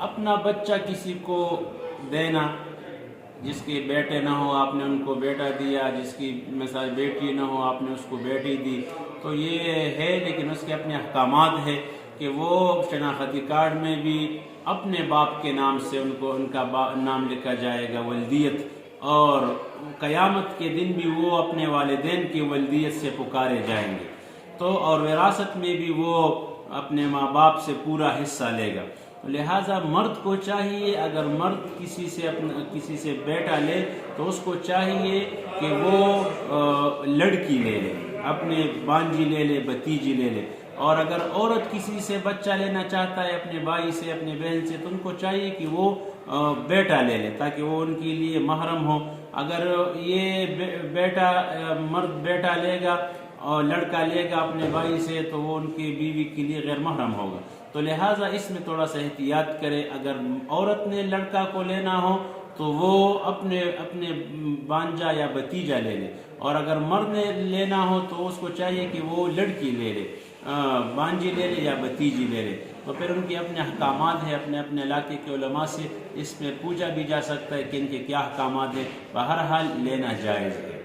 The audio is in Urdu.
اپنا بچہ کسی کو دینا، جس کے بیٹے نہ ہو آپ نے ان کو بیٹا دیا، جس کی مثال بیٹی نہ ہو آپ نے اس کو بیٹی دی، تو یہ ہے، لیکن اس کے اپنے احکامات ہے کہ وہ شناختی کارڈ میں بھی اپنے باپ کے نام سے ان کا نام لکھا جائے گا، ولدیت، اور قیامت کے دن بھی وہ اپنے والدین کی ولدیت سے پکارے جائیں گے، تو اور وراثت میں بھی وہ اپنے ماں باپ سے پورا حصہ لے گا۔ لہٰذا مرد کو چاہیے، اگر مرد کسی سے بیٹا لے تو اس کو چاہیے کہ وہ لڑکی لے لے، اپنے بانجی لے لے، بھتیجی لے لے، اور اگر عورت کسی سے بچہ لینا چاہتا ہے اپنے بھائی سے، اپنے بہن سے، تو ان کو چاہیے کہ وہ بیٹا لے لے تاکہ وہ ان کے لیے محرم ہو۔ اگر یہ مرد بیٹا لے گا اور لڑکا لے گا اپنے بھائی سے تو وہ ان کی بیوی کے لیے غیر محرم ہوگا، تو لہٰذا اس میں تھوڑا سا احتیاط کرے۔ اگر عورت نے لڑکا کو لینا ہو تو وہ اپنے بانجا یا بھتیجا لے لے، اور اگر مرد نے لینا ہو تو اس کو چاہیے کہ وہ لڑکی لے لے، بانجی لے لے یا بھتیجی لے لے۔ تو پھر ان کے اپنے احکامات ہیں، اپنے علاقے کے علماء سے اس میں پوچھا بھی جا سکتا ہے کہ ان کے کیا احکامات ہیں، بہرحال لینا جائز ہے۔